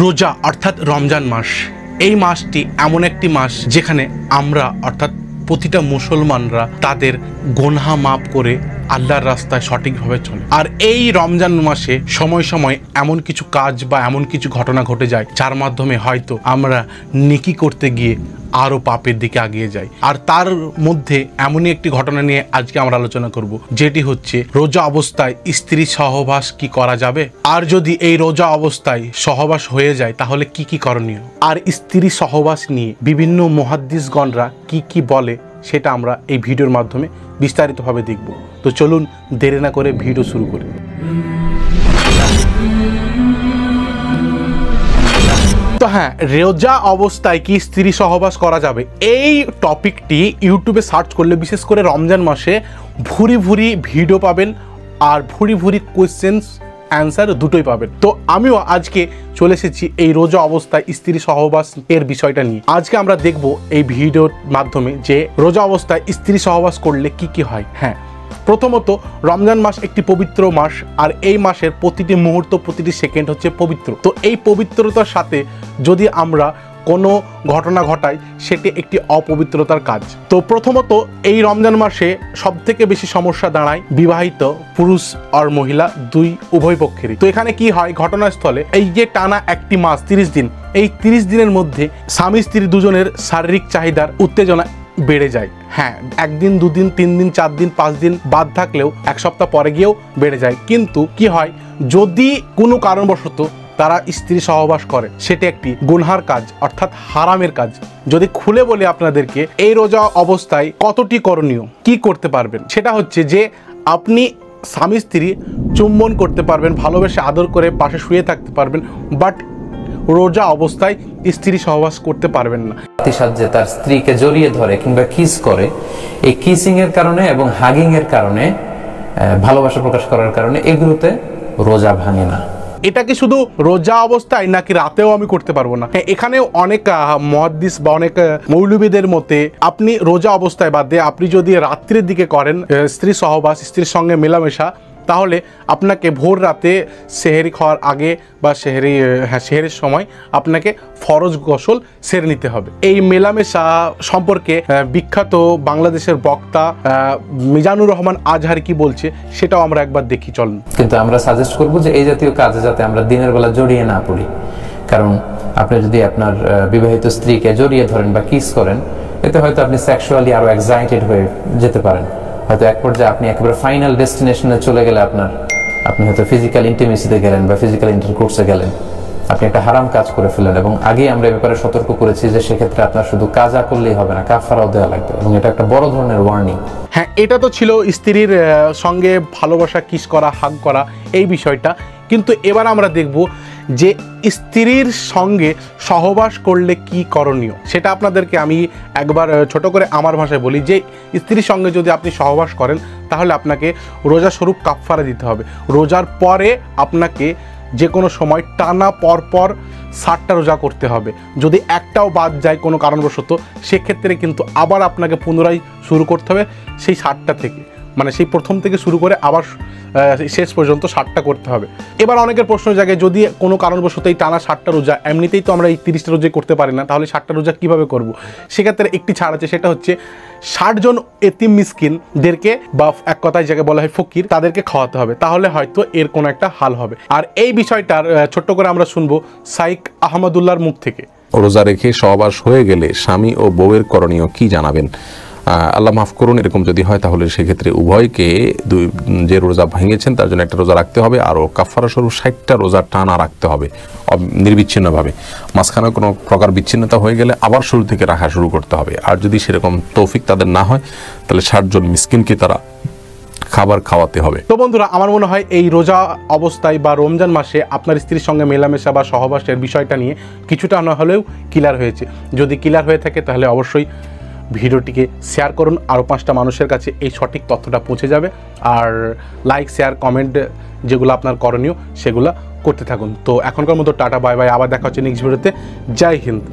রোজা অর্থাৎ রমজান মাস, এই মাসটি এমন একটি মাস যেখানে আমরা অর্থাৎ প্রতিটা মুসলমানরা তাদের গুনাহ মাফ করে আল্লাহর রাস্তায় সঠিকভাবে চলে। আর এই রমজান মাসে সময় সময় এমন কিছু কাজ বা এমন কিছু ঘটনা ঘটে যায় যার মাধ্যমে হয়তো আমরা নেকি করতে গিয়ে আরো পাপের দিকে এগিয়ে যাই। আর তার মধ্যে এমনই একটি ঘটনা নিয়ে আজকে আমরা আলোচনা করব, যেটি হচ্ছে রোজা অবস্থায় স্ত্রী সহবাস কি করা যাবে, আর যদি এই রোজা অবস্থায় সহবাস হয়ে যায় তাহলে কি কি করণীয়, আর স্ত্রী সহবাস নিয়ে বিভিন্ন মুহাদ্দিসগণরা কি কি বলে সেটা আমরা এই ভিডিওর মাধ্যমে বিস্তারিতভাবে দেখব। তো চলুন দেরি না করে ভিডিও শুরু করি। তো হ্যাঁ, রোজা অবস্থায় কি স্ত্রী সহবাস করা যাবে, এই টপিকটি ইউটিউবে সার্চ করলে বিশেষ করে রমজান মাসে ভুরি ভুরি ভিডিও পাবেন আর ভুরি ভুরি কোয়েশ্চেন্স অ্যান্সার দুটোই পাবেন। তো আমিও আজকে চলে এসেছি এই রোজা অবস্থায় স্ত্রী সহবাস এর বিষয়টা নিয়ে। আজকে আমরা দেখব এই ভিডিওর মাধ্যমে যে রোজা অবস্থায় স্ত্রী সহবাস করলে কি কি হয়। হ্যাঁ, প্রথমত রমজান মাস একটি পবিত্র মাস, আর এই মাসের প্রতিটি মুহূর্ত প্রতিটি সেকেন্ড হচ্ছে পবিত্র। তো এই পবিত্রতার সাথে যদি আমরা কোনো ঘটনা ঘটাই সেটি একটি অপবিত্রতার কাজ। তো প্রথমত এই রমজান মাসে সব থেকে বেশি সমস্যা দাঁড়ায় বিবাহিত পুরুষ আর মহিলা দুই উভয় পক্ষেরই। তো এখানে কি হয়, ঘটনাস্থলে এই যে টানা একটি মাস 30 দিন, এই 30 দিনের মধ্যে স্বামী স্ত্রী দুজনের শারীরিক চাহিদার উত্তেজনা বেড়ে যায়। হ্যাঁ, একদিন দুদিন 3 দিন 4 দিন 5 দিন বাদ থাকলেও এক সপ্তাহ পরে গিয়েও বেড়ে যায়। কিন্তু কি হয়, যদি কোনো কারণবশত তারা স্ত্রী সহবাস করে সেটি একটি গুনহার কাজ অর্থাৎ হারামের কাজ। যদি খুলে বলি আপনাদেরকে এই রোজা অবস্থায় কতটি করণীয়, কি করতে পারবেন, সেটা হচ্ছে যে আপনি স্বামী স্ত্রী চুম্বন করতে পারবেন, ভালোবেসে আদর করে পাশে শুয়ে থাকতে পারবেন, বাট রোজা অবস্থায় স্ত্রী সহবাস করতে পারবেন না। সাহায্যে তার স্ত্রীকে জড়িয়ে ধরে কিংবা কিস করে, এই কিসিং এর কারণে এবং হাগিং এর কারণে, ভালোবাসা প্রকাশ করার কারণে এগুলোতে রোজা ভাঙে না। এটা কি শুধু রোজা অবস্থায় নাকি রাতেও আমি করতে পারবো না? এখানেও অনেক মুহাদ্দিস বা অনেক মৌলবীদের মতে আপনি রোজা অবস্থায় বাদ দিয়ে আপনি যদি রাত্রির দিকে করেন স্ত্রী সহবাস, স্ত্রীর সঙ্গে মেলামেশা, তাহলে আপনাকে ভোর রাতে সেহেরি খাওয়ার আগে বা সেহেরির সময় আপনাকে ফরজ গোসল সেরে নিতে হবে। এই মেলামেশা সম্পর্কে বিখ্যাত বাংলাদেশের বক্তা মিজানুর রহমান আজহারি কি বলছে সেটাও আমরা একবার দেখি, চলুন। কিন্তু আমরা সাজেস্ট করব যে এই জাতীয় কাজে যাতে আমরা দিনের বেলা জড়িয়ে না পড়ি, কারণ আপনি যদি আপনার বিবাহিত স্ত্রীকে জড়িয়ে ধরেন বা কিস করেন, এতে হয়তো আপনি সেক্সুয়ালি আরো এক্সাইটেড হয়ে যেতে পারেন। হয়তো এক পর্যায়ে আপনি একেবারে ফাইনাল ডেস্টিনেশনে চলে গেলে আপনি হয়তো ফিজিক্যাল ইন্টিমেসিতে গেলেন বা ফিজিক্যাল ইন্টারকোর্সে গেলেন, আপনি একটা হারাম কাজ করে ফেলেন। এবং আগেই আমরা ব্যাপারে সতর্ক করেছি যে সেক্ষেত্রে আপনার শুধু কাজা করলেই হবে না, কাফারাও দেওয়া লাগবে, এবং এটা একটা বড় ধরনের ওয়ার্নিং। হ্যাঁ, এটা তো ছিল স্ত্রীর সঙ্গে ভালোবাসা, কিস করা, হাগ করা এই বিষয়টা। কিন্তু এবার আমরা দেখব যে স্ত্রীর সঙ্গে সহবাস করলে কি করণীয়, সেটা আপনাদেরকে আমি একবার ছোট করে আমার ভাষায় বলি। যে স্ত্রীর সঙ্গে যদি আপনি সহবাস করেন তাহলে আপনাকে রোজা স্বরূপ কাফারা দিতে হবে। রোজার পরে আপনাকে যে কোনো সময় টানা পরপর 60টা রোজা করতে হবে। যদি একটাও বাদ যায় কোনো কারণবশত, সেক্ষেত্রে কিন্তু আবার আপনাকে পুনরায় শুরু করতে হবে সেই 60টা থেকে, মানে সেই প্রথম থেকে শুরু করে আবার শেষ পর্যন্ত 60টা করতে হবে। এবার অনেকের প্রশ্ন জাগে, যদি কোনো কারণবশত এই টানা 60টা রোজা, এমনিতেই তো আমরা এই 30টা রোজাই করতে পারি না, তাহলে 60টা রোজা কীভাবে করব? সেক্ষেত্রে একটি ছাড় আছে, সেটা হচ্ছে 60 জন এতিম মিসকিনদেরকে বা এক কথায় যাকে বলা হয় ফকির, তাদেরকে খাওয়াতে হবে, তাহলে হয়তো এর কোনো একটা হাল হবে। আর এই বিষয়টার ছোট্ট করে আমরা শুনবো শাইখ আহমদুল্লাহর মুখ থেকে। রোজা রেখে সহবাস হয়ে গেলে স্বামী ও বউয়ের করণীয় কি জানাবেন? আল্লাহ মাফ করুন, এরকম যদি হয় তাহলে সেক্ষেত্রে উভয়কে যে রোজা ভেঙেছেন তার জন্য একটা রোজা রাখতে হবে, আরও কাফারা স্বরূপ 60টা রোজা টানা রাখতে হবে নির্বিচ্ছিন্নভাবে। মাঝখানে কোনো প্রকার বিচ্ছিন্নতা হয়ে গেলে আবার শুরু থেকে রাখা শুরু করতে হবে। আর যদি সেরকম তৌফিক তাদের না হয় তাহলে 60 জন মিসকিনকে তারা খাবার খাওয়াতে হবে। তো বন্ধুরা, আমার মনে হয় এই রোজা অবস্থায় বা রমজান মাসে আপনার স্ত্রীর সঙ্গে মেলামেশা বা সহবাসের বিষয়টা নিয়ে কিছুটা না হলেও ক্লিয়ার হয়েছে। যদি ক্লিয়ার হয়ে থাকে তাহলে অবশ্যই ভিডিওটিকে শেয়ার করুন, আরও 5টা মানুষের কাছে এই সঠিক তথ্যটা পৌঁছে যাবে। আর লাইক, শেয়ার, কমেন্ট যেগুলো আপনার করণীয় সেগুলো করতে থাকুন। তো এখনকার মতো টাটা, বাই বাই, আবার দেখা হচ্ছে নেক্সট ভিডিওতে। জয় হিন্দ।